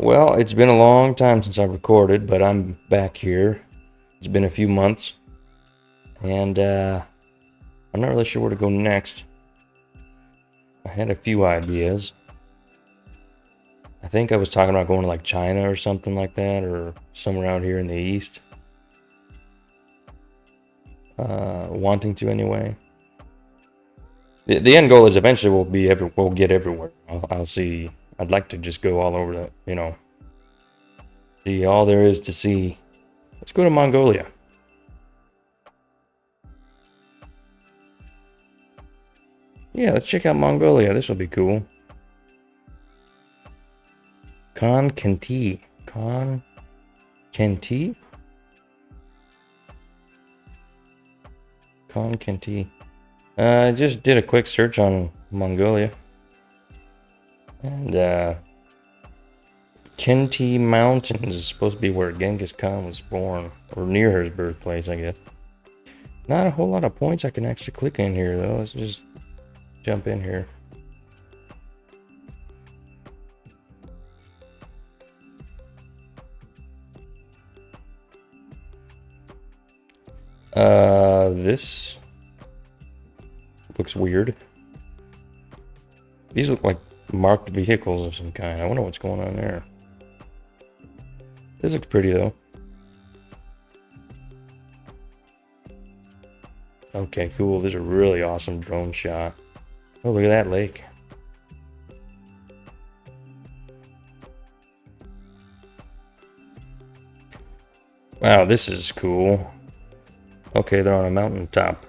Well, it's been a long time since I recorded, but I'm back here. It's been a few months, and I'm not really sure where to go next. I had a few ideas. I think I was talking about going to like China or something like that, or somewhere out here in the east. Wanting to anyway. The end goal is eventually we'll get everywhere. I'll see. I'd like to just go all over see all there is to see. Let's go to Mongolia. Yeah, let's check out Mongolia. This will be cool. Con Kenti. Con Kenti? Con Kenti. I just did a quick search on Mongolia. And Kenti Mountains is supposed to be where Genghis Khan was born. Or near his birthplace, I guess. Not a whole lot of points I can actually click in here, though. Let's just jump in here. This looks weird. These look like marked vehicles of some kind. I wonder what's going on there. This looks pretty, though. Okay, cool. This is a really awesome drone shot. Oh, look at that lake. Wow, this is cool. Okay, they're on a mountaintop.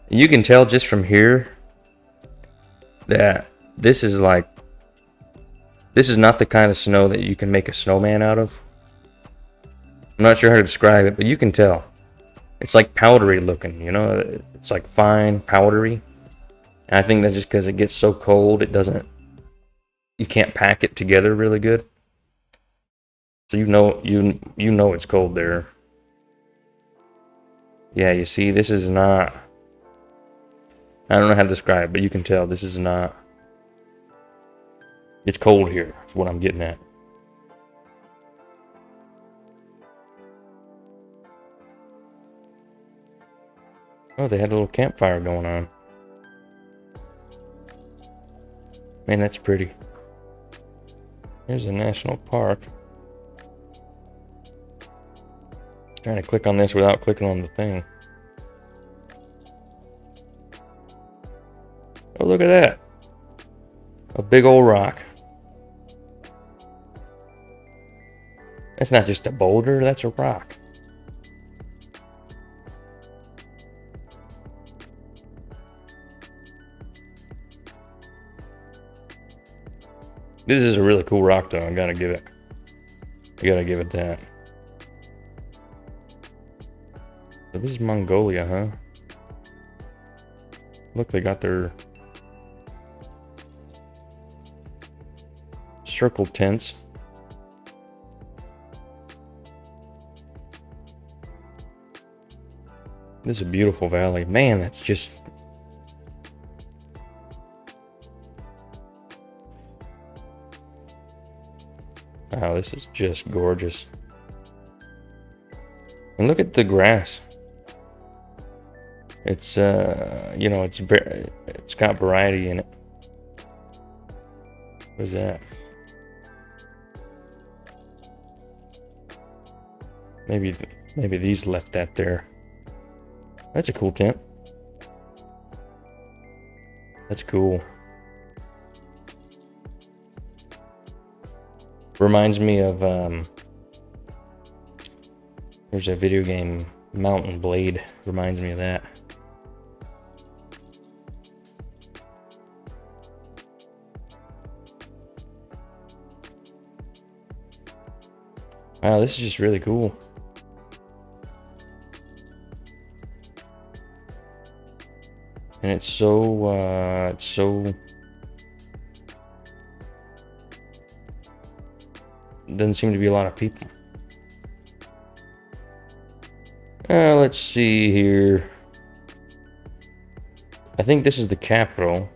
You can tell just from here that this is not the kind of snow that you can make a snowman out of. I'm not sure how to describe it, but you can tell. It's like powdery looking, you know? It's like fine, powdery. And I think that's just because it gets so cold, you can't pack it together really good. So you know it's cold there. Yeah, you see, this is not... I don't know how to describe it, but you can tell this is not... It's cold here, is what I'm getting at. Oh, they had a little campfire going on. Man, that's pretty. There's a national park. Trying to click on this without clicking on the thing. Oh, look at that. A big old rock. That's not just a boulder, that's a rock. This is a really cool rock, though. I gotta give it that. So this is Mongolia, huh? Look, they got their circle tents. This is a beautiful valley. Man, that's just... Wow, this is just gorgeous. And look at the grass. It's it's got variety in it. What is that? Maybe these left that there. That's a cool tent. That's cool. Reminds me of there's a video game, Mountain Blade. Reminds me of that. Wow, this is just really cool. And it's so doesn't seem to be a lot of people. Let's see here. I think this is the capital.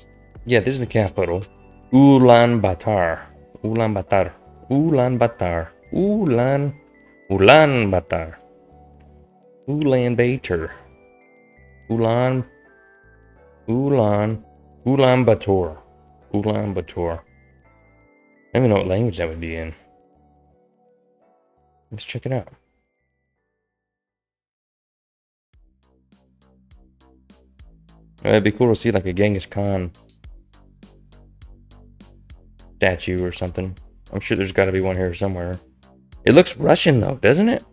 Yeah, this is the capital. Ulaanbaatar. Ulaanbaatar. Ulaanbaatar. Ulaanbaatar. Ulaanbaatar. Ulan. Ulan. Ulaanbaatar. Ulaanbaatar. I don't even know what language that would be in. Let's check it out. It'd be cool to see like a Genghis Khan statue or something. I'm sure there's got to be one here somewhere. It looks Russian though, doesn't it?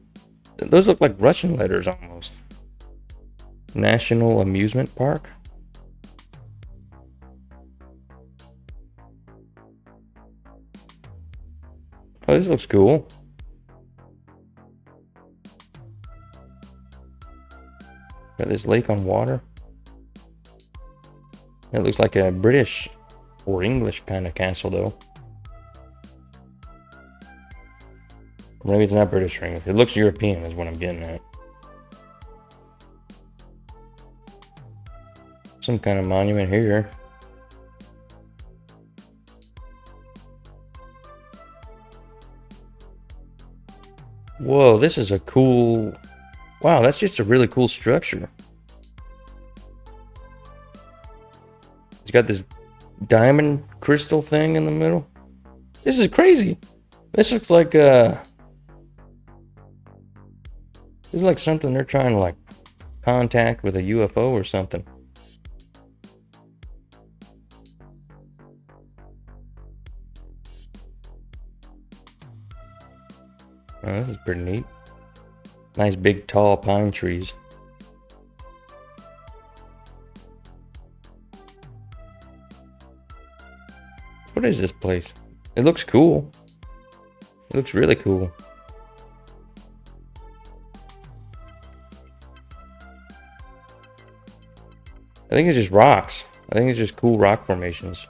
Those look like Russian letters almost. National Amusement Park. Oh, this looks cool. Got this lake on water. It looks like a British or English kind of castle though. Maybe it's not British or English. It looks European is what I'm getting at. Some kind of monument here. Whoa, this is a cool... Wow, that's just a really cool structure. It's got this diamond crystal thing in the middle. This is crazy. This looks like this is like something they're trying to like contact with a UFO or something. Oh, this is pretty neat. Nice big tall pine trees. What is this place? It looks cool. It looks really cool. I think it's just rocks. I think it's just cool rock formations.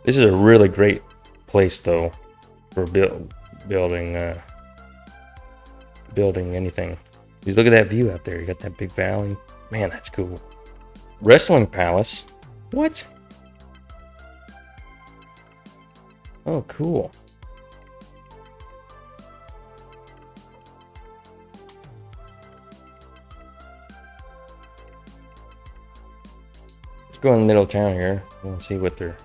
This is a really great place though for building anything. Just look at that view out there. You got that big valley. Man, that's cool. Wrestling palace. What? Oh, cool. Let's go in the middle of town here. We'll see what their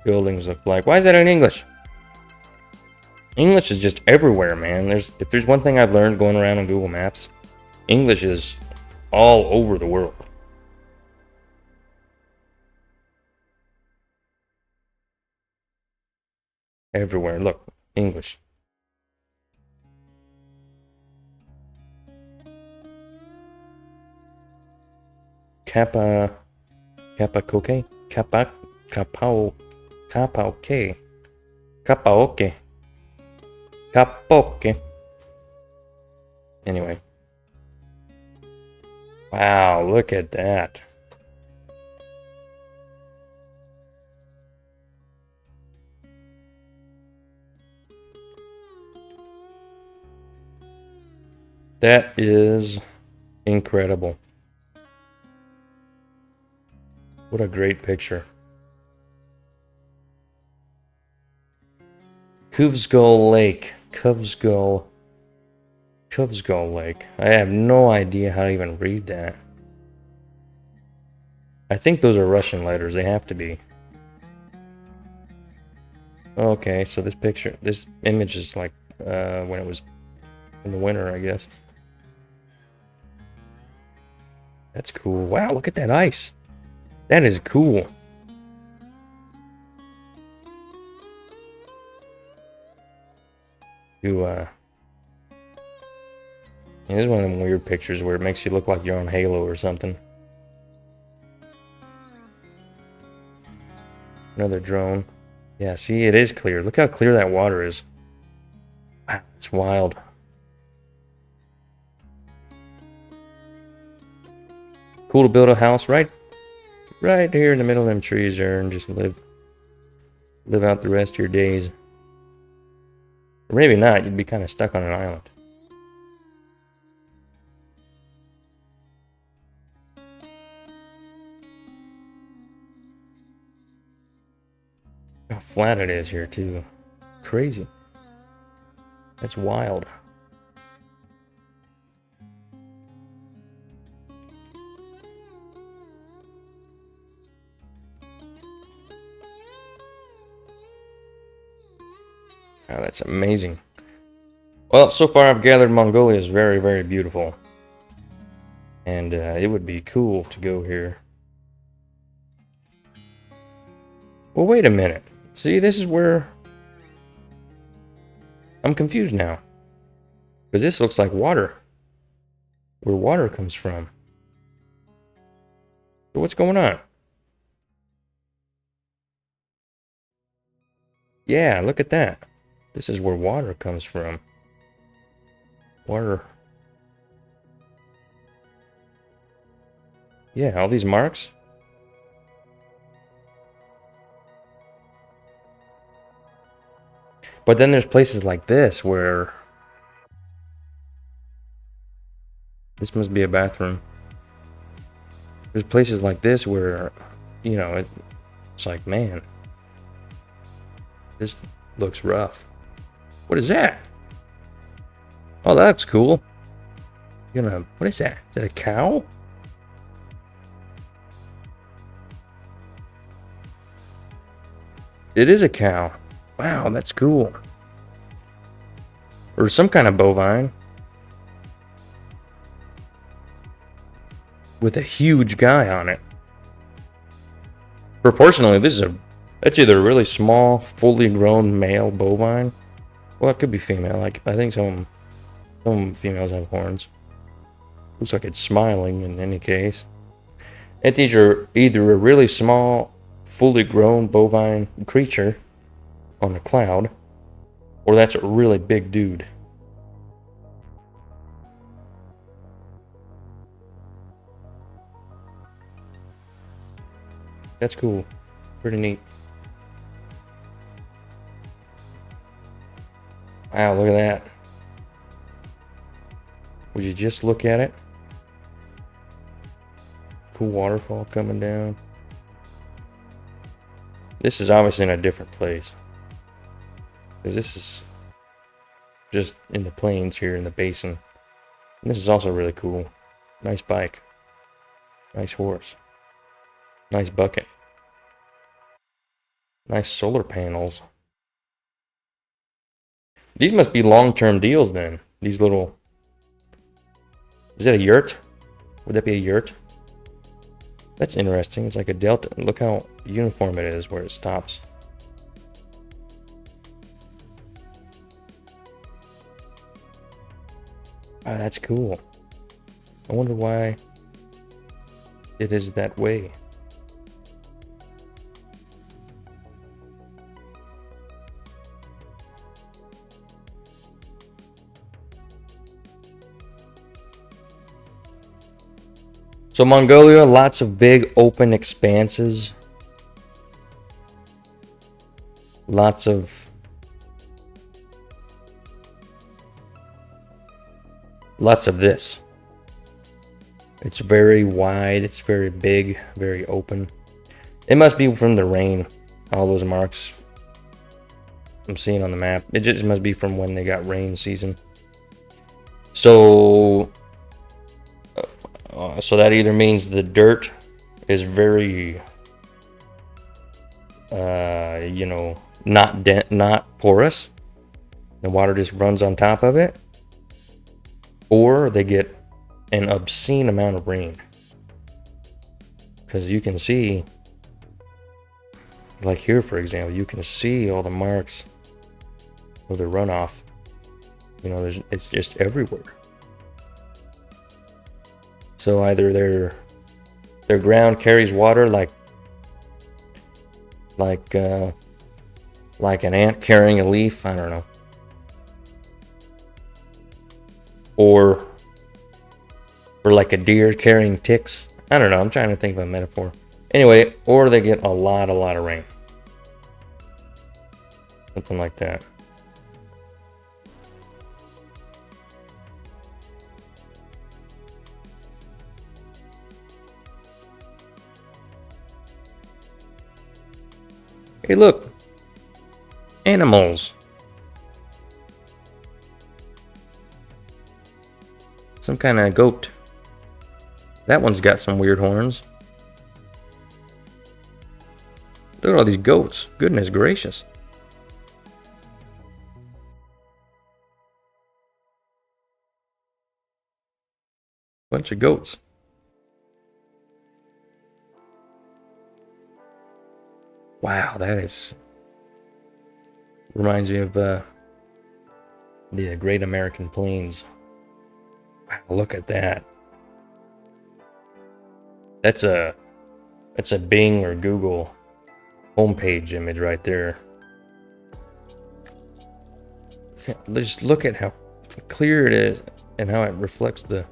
buildings look like. Why is that in English? English is just everywhere, man. If there's one thing I've learned going around on Google Maps, English is all over the world. Everywhere. Look, English. Capaoke. Capoke. Anyway. Wow, look at that. That is incredible. What a great picture. Kuvsgull Lake. Kuvsgull Lake. I have no idea how to even read that. I think those are Russian letters. They have to be. Okay, so this image is like when it was in the winter, I guess. That's cool. Wow, look at that ice. That is cool. This is one of them weird pictures where it makes you look like you're on Halo or something. Another drone. Yeah, see, it is clear. Look how clear that water is. Wow, it's wild. Cool to build a house right here in the middle of them trees there and just live out the rest of your days. Or maybe not. You'd be kind of stuck on an island. flat it is here too. Crazy. That's wild. Oh, that's amazing. Well, so far I've gathered Mongolia is very, very beautiful. And it would be cool to go here. Well, wait a minute. See, this is where... I'm confused now. Because this looks like water. Where water comes from. So what's going on? Yeah, look at that. This is where water comes from. Water. Yeah, all these marks. But then there's places like this where... This must be a bathroom. There's places like this where, you know, it's like, man, this looks rough. What is that? Oh, that looks cool. What is that? Is that a cow? It is a cow. Wow, that's cool. Or some kind of bovine. With a huge guy on it. Proportionally, that's either a really small, fully grown male bovine. Well, it could be female. I think some females have horns. Looks like it's smiling in any case. It's either a really small, fully grown bovine creature on a cloud, or that's a really big dude. That's cool. Pretty neat. Wow, look at that. Would you just look at it? Cool waterfall coming down. This is obviously in a different place. Because this is just in the plains here in the basin. And this is also really cool. Nice bike. Nice horse. Nice bucket. Nice solar panels. These must be long-term deals then. These little... Is that a yurt? Would that be a yurt? That's interesting. It's like a delta. Look how uniform it is where it stops. Ah, that's cool. I wonder why it is that way. So Mongolia, lots of big open expanses. Lots of this. It's very wide, it's very big, very open. It must be from the rain, all those marks I'm seeing on the map. It just must be from when they got rain season. So that either means the dirt is very, not porous. The water just runs on top of it. Or they get an obscene amount of rain. Because you can see, like here for example, you can see all the marks of the runoff. It's just everywhere. So either their ground carries water like an ant carrying a leaf, I don't know. Or like a deer carrying ticks. I don't know, I'm trying to think of a metaphor. Anyway, or they get a lot of rain. Something like that. Hey, look. Animals. Some kind of goat. That one's got some weird horns. Look at all these goats. Goodness gracious. Bunch of goats. Wow, that is... reminds me of the Great American Plains. Wow, look at that. That's a Bing or Google homepage image right there. Just look at how clear it is and how it reflects the...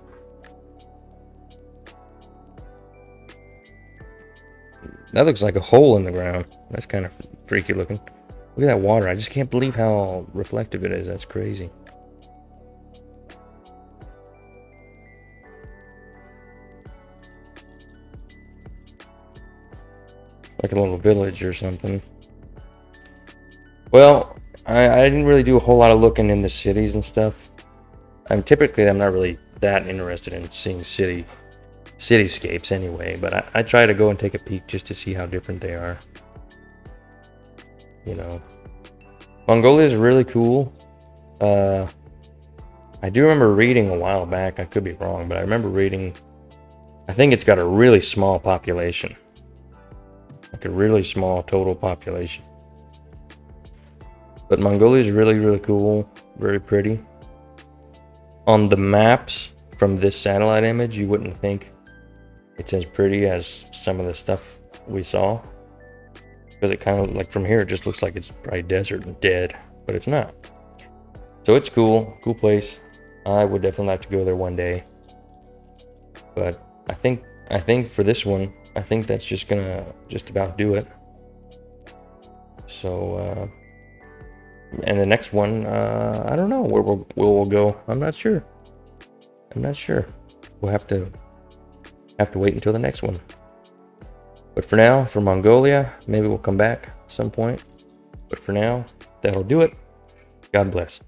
That looks like a hole in the ground. That's kind of freaky looking. Look at that water. I just can't believe how reflective it is. That's crazy. Like a little village or something. Well, I didn't really do a whole lot of looking in the cities and stuff. I'm not really that interested in seeing cityscapes anyway, but I try to go and take a peek just to see how different they are. You know, Mongolia is really cool. I do remember reading a while back, I could be wrong, but I remember reading, I think it's got a really small population. Like a really small total population. But Mongolia is really, really cool. Very pretty. On the maps from this satellite image, you wouldn't think it's as pretty as some of the stuff we saw. Because it kind of, like from here, it just looks like it's probably desert and dead. But it's not. So it's cool. Cool place. I would definitely like to go there one day. But I think for this one, I think that's just gonna just about do it. So, and the next one, I don't know where we'll go. I'm not sure. We'll have to wait until the next one. But for now, for Mongolia, maybe we'll come back at some point. But for now, that'll do it. God bless.